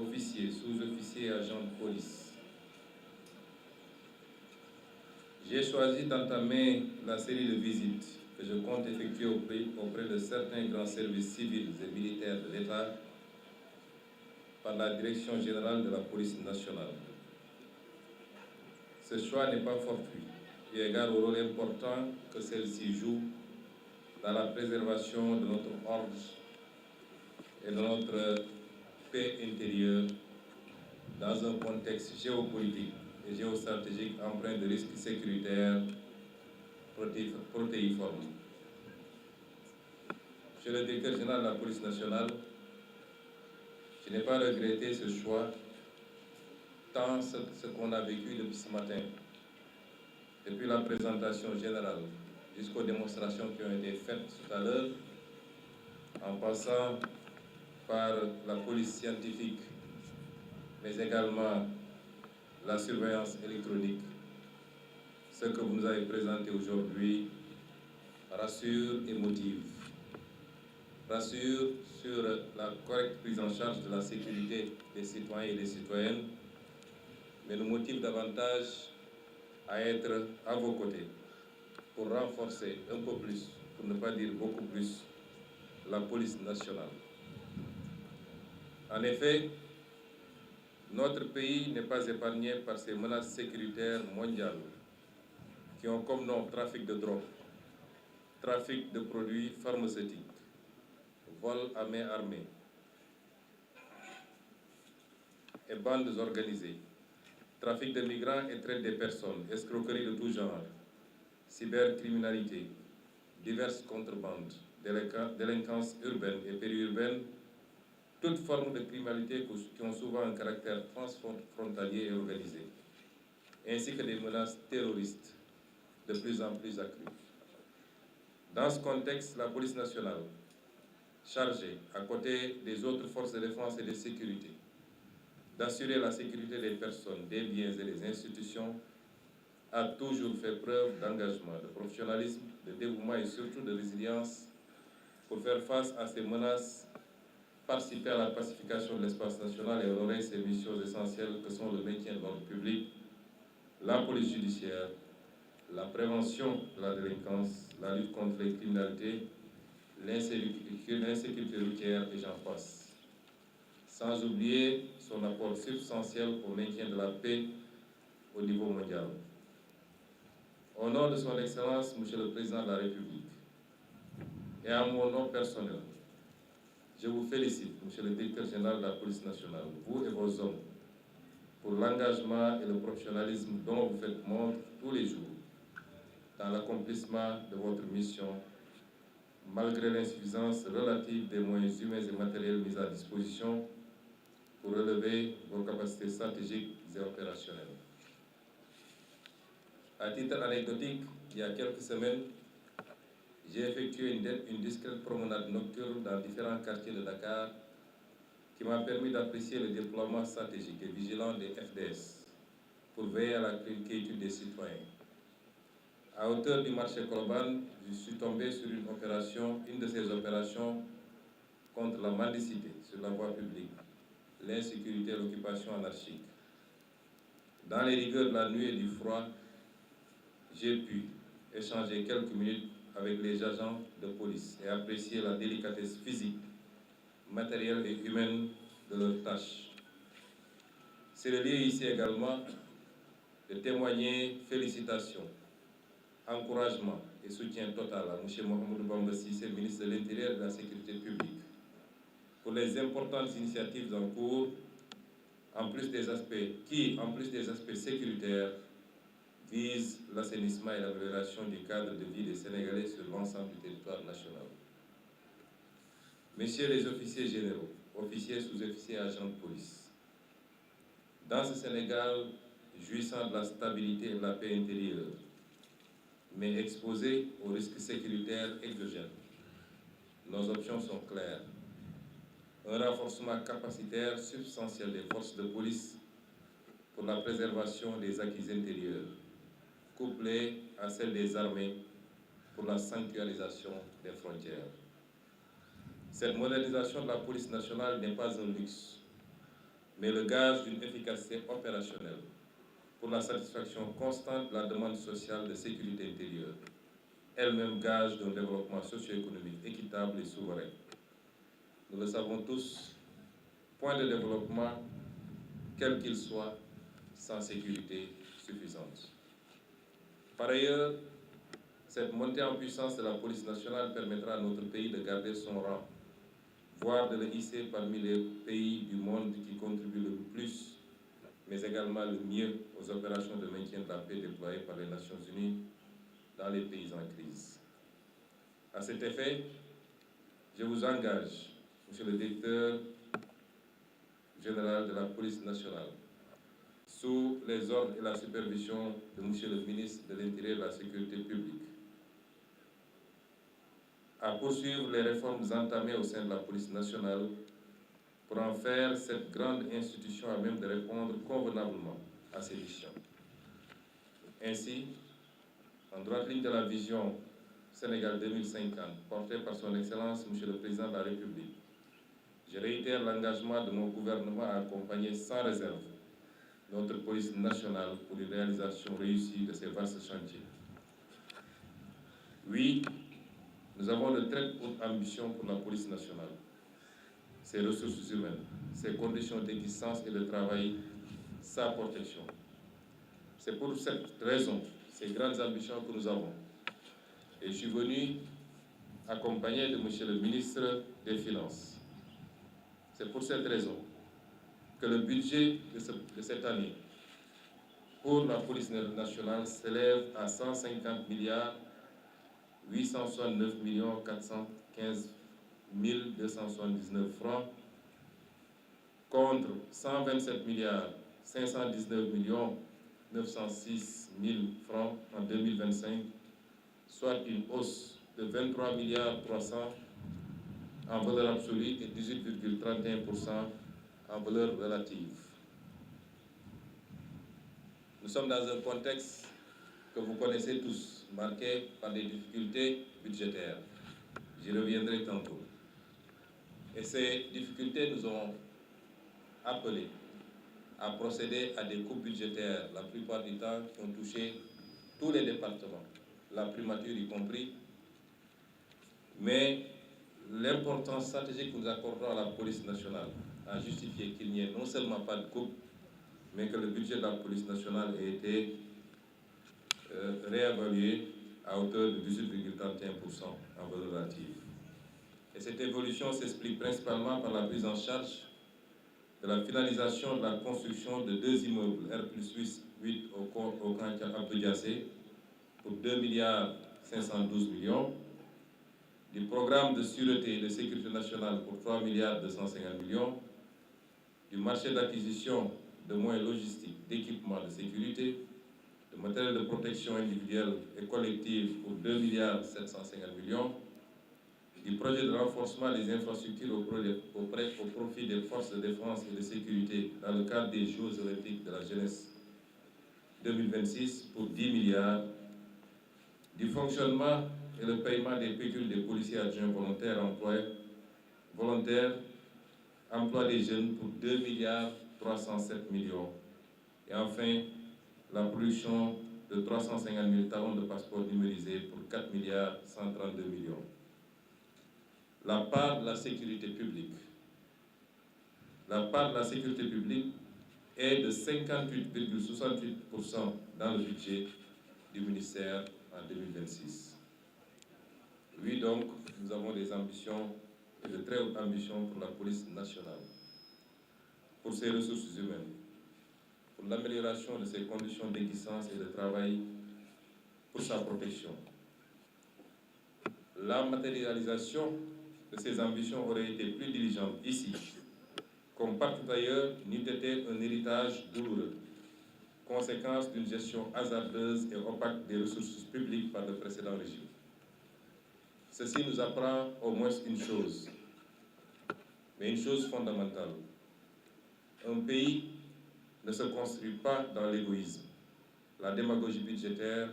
officiers, sous-officiers et agents de police. J'ai choisi d'entamer la série de visites que je compte effectuer auprès de certains grands services civils et militaires de l'État par la Direction générale de la police nationale. Ce choix n'est pas fortuit, eu égard au rôle important que celle-ci joue dans la préservation de notre ordre et de notre paix intérieure dans un contexte géopolitique et géostratégique empreint de risques sécuritaires protéiformes. Monsieur le directeur général de la police nationale, je n'ai pas regretté ce choix, tant ce qu'on a vécu depuis ce matin, depuis la présentation générale jusqu'aux démonstrations qui ont été faites tout à l'heure, en passant par la police scientifique, mais également la surveillance électronique. Ce que vous nous avez présenté aujourd'hui rassure et motive. Rassure sur la correcte prise en charge de la sécurité des citoyens et des citoyennes, mais nous motive davantage à être à vos côtés pour renforcer un peu plus, pour ne pas dire beaucoup plus, la police nationale. En effet, notre pays n'est pas épargné par ces menaces sécuritaires mondiales qui ont comme nom trafic de drogue, trafic de produits pharmaceutiques, vol à main armée et bandes organisées, trafic de migrants et traite des personnes, escroquerie de tout genre, cybercriminalité, diverses contrebandes, délinquance urbaine et périurbaine, toutes formes de criminalité qui ont souvent un caractère transfrontalier et organisé, ainsi que des menaces terroristes de plus en plus accrues. Dans ce contexte, la police nationale, chargée, à côté des autres forces de défense et de sécurité, d'assurer la sécurité des personnes, des biens et des institutions, a toujours fait preuve d'engagement, de professionnalisme, de dévouement et surtout de résilience pour faire face à ces menaces, participer à la pacification de l'espace national et honorer ces missions essentielles que sont le maintien de l'ordre public, la police judiciaire, la prévention de la délinquance, la lutte contre les criminalités, l'insécurité routière et j'en passe. Sans oublier son apport substantiel au maintien de la paix au niveau mondial. Au nom de son Excellence, Monsieur le Président de la République, et à mon nom personnel, je vous félicite, Monsieur le Directeur général de la Police nationale, vous et vos hommes, pour l'engagement et le professionnalisme dont vous faites montre tous les jours dans l'accomplissement de votre mission, malgré l'insuffisance relative des moyens humains et matériels mis à disposition pour relever vos capacités stratégiques et opérationnelles. À titre anecdotique, il y a quelques semaines, j'ai effectué une discrète promenade nocturne dans différents quartiers de Dakar qui m'a permis d'apprécier le déploiement stratégique et vigilant des FDS pour veiller à la quiétude des citoyens. À hauteur du marché Colobane, je suis tombé sur une de ces opérations contre la mendicité sur la voie publique, l'insécurité et l'occupation anarchique. Dans les rigueurs de la nuit et du froid, j'ai pu échanger quelques minutes avec les agents de police et apprécier la délicatesse physique, matérielle et humaine de leurs tâches. C'est le lieu ici également de témoigner félicitations, encouragement et soutien total à M. Mohamedou Bamba Cissé, ministre de l'Intérieur et de la Sécurité publique, pour les importantes initiatives en cours, en plus des aspects sécuritaires, visent l'assainissement et l'amélioration du cadre de vie des Sénégalais sur l'ensemble du territoire national. Messieurs les officiers généraux, officiers, sous-officiers et agents de police, dans ce Sénégal, jouissant de la stabilité et de la paix intérieure, mais exposé aux risques sécuritaires exogènes, nos options sont claires. Un renforcement capacitaire substantiel des forces de police pour la préservation des acquis intérieurs, couplé à celle des armées pour la sanctuarisation des frontières. Cette modernisation de la police nationale n'est pas un luxe, mais le gage d'une efficacité opérationnelle pour la satisfaction constante de la demande sociale de sécurité intérieure, elle-même gage d'un développement socio-économique équitable et souverain. Nous le savons tous, point de développement, quel qu'il soit, sans sécurité suffisante. Par ailleurs, cette montée en puissance de la police nationale permettra à notre pays de garder son rang, voire de le hisser parmi les pays du monde qui contribuent le plus, mais également le mieux aux opérations de maintien de la paix déployées par les Nations Unies dans les pays en crise. À cet effet, je vous engage, Monsieur le Directeur général de la police nationale, sous les ordres et la supervision de Monsieur le ministre de l'Intérieur et de la Sécurité publique, à poursuivre les réformes entamées au sein de la police nationale pour en faire cette grande institution à même de répondre convenablement à ses missions. Ainsi, en droite ligne de la vision Sénégal 2050, portée par son Excellence Monsieur le Président de la République, je réitère l'engagement de mon gouvernement à accompagner sans réserve notre police nationale pour une réalisation réussie de ces vastes chantiers. Oui, nous avons de très hautes ambitions pour la police nationale, ses ressources humaines, ses conditions d'existence et de travail, sa protection. C'est pour cette raison, ces grandes ambitions que nous avons. Et je suis venu accompagné de Monsieur le ministre des Finances. C'est pour cette raison que le budget de cette année pour la police nationale s'élève à 150 milliards 869 415 279 francs contre 127 milliards 519 906 000 francs en 2025, soit une hausse de 23 milliards 300 en valeur absolue et 18,31% en valeur relative. Nous sommes dans un contexte que vous connaissez tous, marqué par des difficultés budgétaires. J'y reviendrai tantôt. Et ces difficultés nous ont appelés à procéder à des coupes budgétaires, la plupart du temps, qui ont touché tous les départements, la primature y compris. Mais l'importance stratégique que nous accordons à la police nationale a justifié qu'il n'y ait non seulement pas de coupe, mais que le budget de la police nationale ait été réévalué à hauteur de 18,31% en valeur relative. Et cette évolution s'explique principalement par la prise en charge de la finalisation de la construction de 2 immeubles R+8 au camp Abdou Diassé pour 2 milliards 512 millions, du programme de sûreté et de sécurité nationale pour 3 milliards 250 millions, du marché d'acquisition de moyens logistiques, d'équipements de sécurité, de matériel de protection individuelle et collective pour 2 milliards 750 millions, du projet de renforcement des infrastructures au profit des forces de défense et de sécurité dans le cadre des Jeux olympiques de la jeunesse 2026 pour 10 milliards, du fonctionnement et le paiement des pécules des policiers adjoints volontaires emploi des jeunes pour 2 milliards 307 millions, et enfin la production de 350 000 talons de passeport numérisés pour 4 milliards 132 millions. La part de la sécurité publique. La part de la sécurité publique est de 58,68% dans le budget du ministère en 2026. Oui, donc, nous avons des ambitions, et de très hautes ambitions pour la police nationale, pour ses ressources humaines, pour l'amélioration de ses conditions d'existence et de travail, pour sa protection. La matérialisation de ces ambitions aurait été plus diligente ici, comme partout ailleurs, n'eût été un héritage douloureux, conséquence d'une gestion hasardeuse et opaque des ressources publiques par le précédent régime. Ceci nous apprend au moins une chose, mais une chose fondamentale. Un pays ne se construit pas dans l'égoïsme, la démagogie budgétaire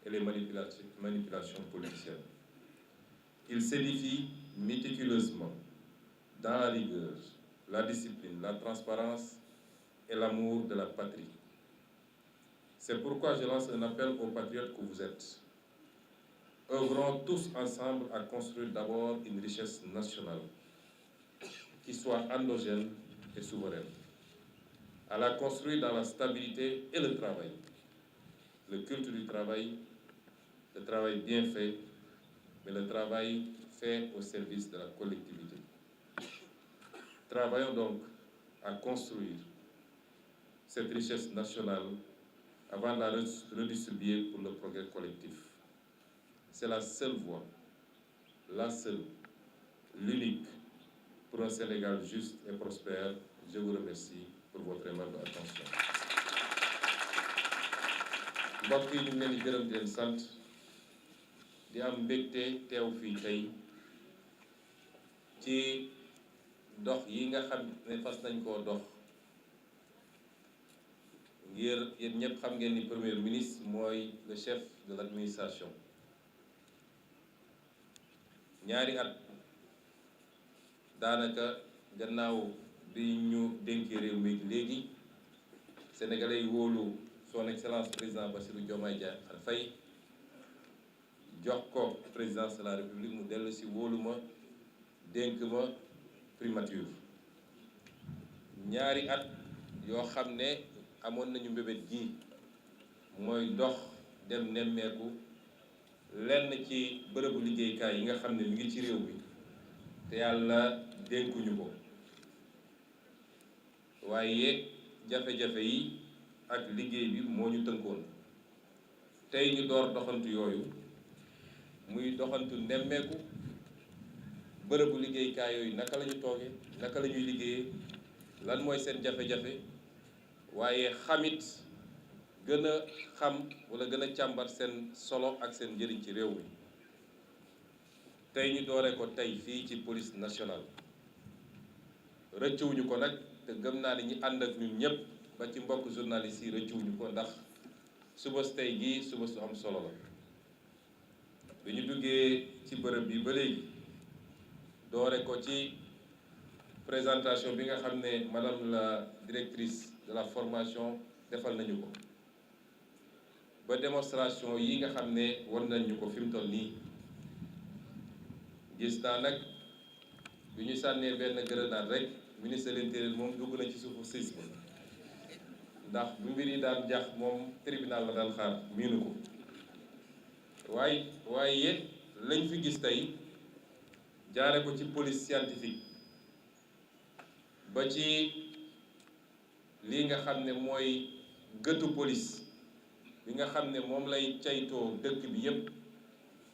et les manipulations politiciennes. Il s'édifie méticuleusement, dans la rigueur, la discipline, la transparence et l'amour de la patrie. C'est pourquoi je lance un appel aux patriotes que vous êtes. Œuvrons tous ensemble à construire d'abord une richesse nationale qui soit endogène et souveraine. À la construire dans la stabilité et le travail. Le culte du travail, le travail bien fait, mais le travail fait au service de la collectivité. Travaillons donc à construire cette richesse nationale avant de la redistribuer pour le progrès collectif. C'est la seule voie, la seule, l'unique pour un Sénégal juste et prospère. Je vous remercie pour votre aimable attention. mbokk yi ñu ngi leen di gërëm di leen sant di am mbégte teew fii tey ci dox yi nga xam ne fas nañ koo dox ngir yéen ñëpp xam ngeen ni premier ministre mooy le chef de l'administration. ñaari at daanaka gannaaw bi ñu dénkee réew mi léegi sénégalais yi wóolu son excellence président Bassirou Diomaye Diakhar Faye jox ko présidence de la république mu dellu si wóolu ma dénk ma primature. ñaari at yoo xam ne amoon nañu mbébét gi mooy dox dem nemmeeku lenn ci bërëbu liggéeykaay yi nga xam ne mi ngi ci réew mi te yàlla dénkuñu ko, waaye jafe-jafe yi ak liggéey bi moo ñu tënkoon. tey ñu door doxantu yooyu muy doxantu nemmeeku bërëbu liggéeykaay yooyu naka la ñu toogee, naka la ñuy liggéeyee, lan mooy seen jafe-jafe, waaye xamit gën a xam wala gën a càmbar seen solo ak seen njëriñ ci réew mi. tey ñu dooree ko tey fii ci police nationale. rëccuwuñu ko nag te gëm naa ni ñi ànd ak ñun ñëpp ba ci mbokk journaliste yi rëccuwuñu ko, ndax suba tey gii suba su am solo la. bi ñu duggee ci bërëb bi ba léegi doore ko ci présentation bi nga xam ne madame la directrice de la formation defal nañu ko, ba démonstration yi nga xam ne war nañu ko fi mu toll nii. gis naa nag bi ñu sànnee benn grenade rek ministre de l'intérieur moom dugg na ci suufu siis ba, ndax bu mbir yi daan jax moom tribunal la daan xaar miinu ko. waaye lañ fi gis tey jaare ko ci police scientifique ba ci lii nga xam ne mooy gëtu police bi nga xam ne moom lay caytoo dëkk bi yépp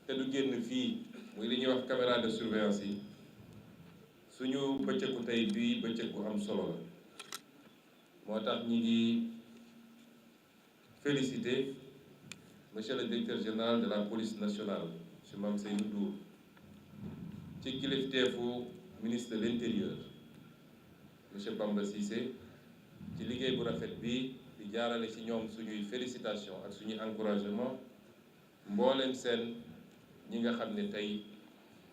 te du génn fii, muy li ñuy wax caméra de surveillance yi. suñu bëccëgu tey bii bëccëg bu am solo la, moo tax ñi ngi féliciter monsieur le directeur général de la police nationale monsieur Mame Seydou Ndour ci kilifteefu ministre de l'intérieur monsieur Bamba Cissé ci liggéey bu rafet bi di jaarale ci ñoom suñuy félicitation ak suñuy encouragement mbooleem seen ñi nga xam ne tey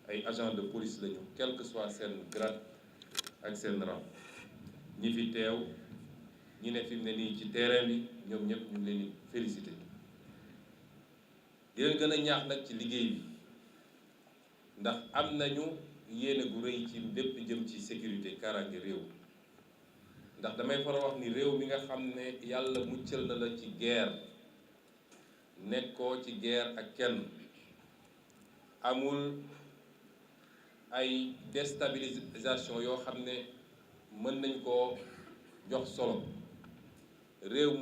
ay agents de police lañu, quel que soit seen grade ak seen rang. ñi fi teew ñi ne fi mu ne nii ci terrain bi ñoom ñëpp ñu ngi leen di féliciter. di leen gën a ñaax nag ci liggéey bi, ndax am nañu yéene gu rëy ci lépp jëm ci sécurité kaaraange réew. ndax damay faral wax ni réew mi nga xam ne yàlla muccal na la ci guerre, nekkoo ci guerre ak kenn, amul ay déstabilisation yoo xam ne mën nañ koo jox solo. réew